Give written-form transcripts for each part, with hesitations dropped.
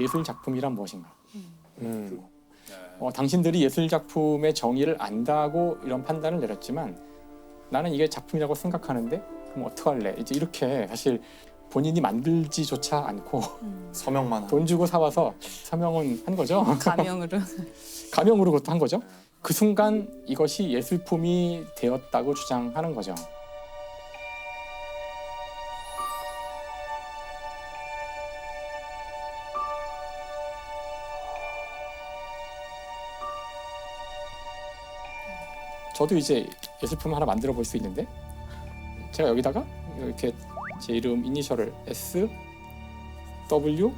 예술 작품이란 무엇인가? 당신들이 예술 작품의 정의를 안다고 이런 판단을 내렸지만 나는 이게 작품이라고 생각하는데 그럼 어떡할래? 이제 이렇게 사실 본인이 만들지조차 않고 서명만 돈 주고 사와서 서명은 한 거죠. 가명으로. 가명으로 그것도 한 거죠. 그 순간 이것이 예술품이 되었다고 주장하는 거죠. 저도 이제 예술품 하나 만들어 볼 수 있는데 제가 여기다가 이렇게 제 이름 이니셜을 S W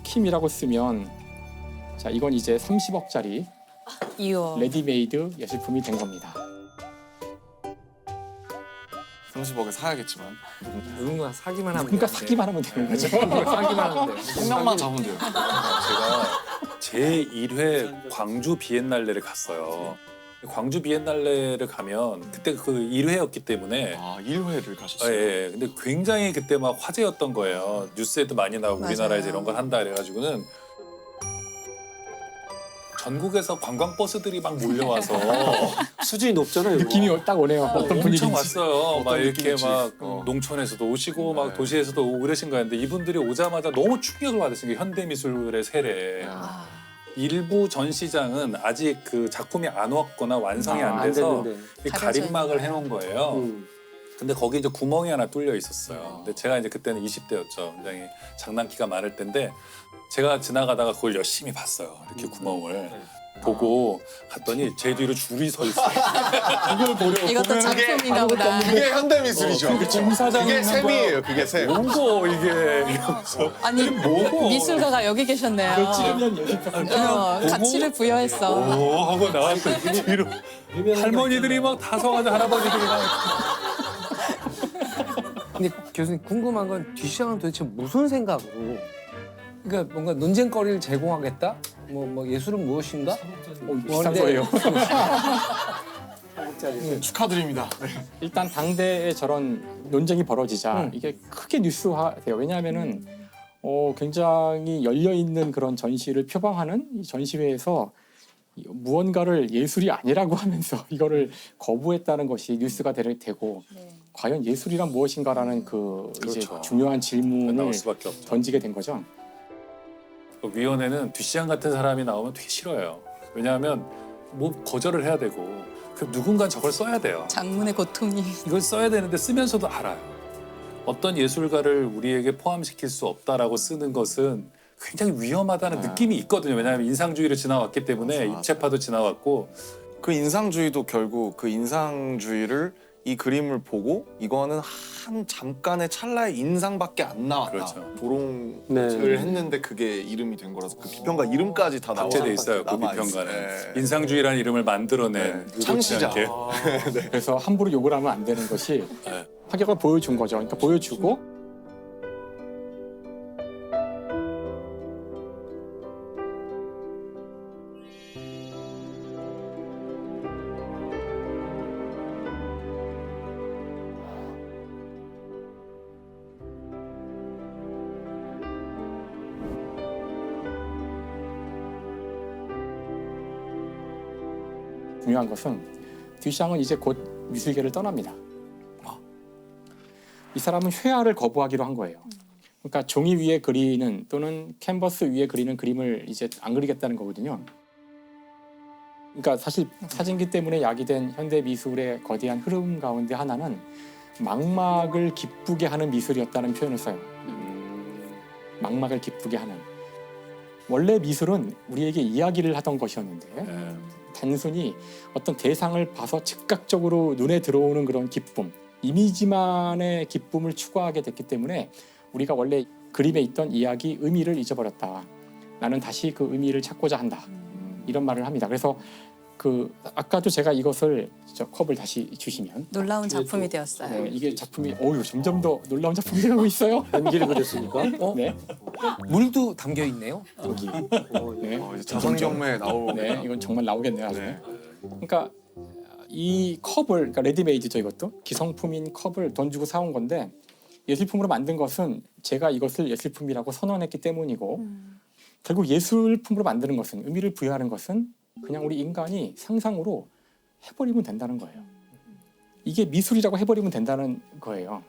킴이라고 쓰면 자 이건 이제 30억짜리 이어. 레디메이드 예술품이 된 겁니다. 30억에 사야겠지만 누군가 사기만 하면 그러니까 되는데. 사기만 하면 되는 거죠. 사기만 하면 돼. 한 명만 잡으면 돼요. 제가 제1회 광주 비엔날레를 갔어요. 광주 비엔날레를 가면 그때 그 1회였기 때문에 아 1회를 예, 가셨어요. 예. 근데 굉장히 그때 막 화제였던 거예요. 뉴스에도 많이 나오고 우리나라에서 맞아요. 이런 걸 한다 그래가지고는 전국에서 관광버스들이 막 몰려와서 수준이 높잖아요. 이거. 느낌이 딱 오네요. 어떤 엄청 분위기인지. 왔어요. 막 이렇게 느낌인지. 막 어. 농촌에서도 오시고 막 네. 도시에서도 오고 그러신 거였는데 이분들이 오자마자 너무 충격을 받으신 게 현대미술의 세례. 아, 일부 전시장은 아직 그 작품이 안 왔거나 완성이 아, 안 안 돼서 됐는데. 이 가려져 가림막을 있는 해놓은 거예요. 근데 거기 이제 구멍이 하나 뚫려 있었어요. 근데 제가 이제 그때는 20대였죠. 굉장히 장난기가 많을 때인데 제가 지나가다가 그걸 열심히 봤어요. 이렇게 구멍을 보고 갔더니 제 뒤로 줄이 서 있어요. 그걸 보려고 이것도 보면은 작품인가 보다. 그게 현대미술이죠. 공사장 그게 셈이에요. 그게 셈. 뭐고 이게 이러면서 아니 뭐고 미술가가 여기 계셨네요. 그걸 찍으면 예술품. 가치를 부여했어. 오 하고 나왔더니 뒤로 할머니들이 막 다서가지고 할아버지들이 막 근데 교수님 궁금한 건 뒷시장은 도대체 무슨 생각으로? 그러니까 뭔가 논쟁거리를 제공하겠다? 뭐 예술은 무엇인가? 비싼 거예요. 축하드립니다. 네. 일단 당대에 저런 논쟁이 벌어지자 이게 크게 뉴스화돼요. 왜냐하면은 굉장히 열려 있는 그런 전시를 표방하는 이 전시회에서 무언가를 예술이 아니라고 하면서 이거를 거부했다는 것이 뉴스가 되고 과연 예술이란 무엇인가라는 그 이제 그렇죠. 중요한 질문을 나올 수밖에 없죠. 던지게 된 거죠. 그 위원회는 뒷시장 같은 사람이 나오면 되게 싫어요. 왜냐하면 뭐 거절을 해야 되고 그 누군가 저걸 써야 돼요. 장문의 고통이. 이걸 써야 되는데 쓰면서도 알아요. 어떤 예술가를 우리에게 포함시킬 수 없다라고 쓰는 것은 굉장히 위험하다는 느낌이 있거든요. 왜냐하면 인상주의를 지나왔기 때문에 맞아. 입체파도 지나왔고 그 인상주의도 결국 그 인상주의를 이 그림을 보고 이거는 한 잠깐의 찰나의 인상밖에 안 나왔다. 그렇죠. 조롱을 네. 했는데 그게 이름이 된 거라서 그 비평가 이름까지 다 나와 박제돼 있어요. 그 남아 비평가는 네. 인상주의라는 이름을 만들어낸 네. 의도치 창시자. 않게. 그래서 함부로 욕을 하면 안 되는 것이 네. 파격을 보여준 거죠. 그러니까 보여주고 중요한 것은 듀샹은 이제 곧 미술계를 떠납니다. 이 사람은 회화를 거부하기로 한 거예요. 그러니까 종이 위에 그리는 또는 캔버스 위에 그리는 그림을 이제 안 그리겠다는 거거든요. 그러니까 사실 사진기 때문에 야기된 현대 미술의 거대한 흐름 가운데 하나는 망막을 기쁘게 하는 미술이었다는 표현을 써요. 망막을 기쁘게 하는. 원래 미술은 우리에게 이야기를 하던 것이었는데 네. 단순히 어떤 대상을 봐서 즉각적으로 눈에 들어오는 그런 기쁨, 이미지만의 기쁨을 추구하게 됐기 때문에 우리가 원래 그림에 있던 이야기, 의미를 잊어버렸다. 나는 다시 그 의미를 찾고자 한다. 이런 말을 합니다. 그래서 그 아까도 제가 이것을 저 컵을 다시 주시면 놀라운 작품이 되었어요. 이게 작품이 점점 더 놀라운 작품이 되고 있어요. 연기를 그렸습니까? 네, 물도 담겨 있네요. 여기. 네, 이제 자선 경매에 나오고 네, 이건 정말 나오겠네요. 나중에. 네. 그러니까 이 컵을, 그러니까 레디메이드죠 이것도 기성품인 컵을 돈 주고 사온 건데 예술품으로 만든 것은 제가 이것을 예술품이라고 선언했기 때문이고 결국 예술품으로 만드는 것은 의미를 부여하는 것은 그냥 우리 인간이 상상으로 해버리면 된다는 거예요. 이게 미술이라고 해버리면 된다는 거예요.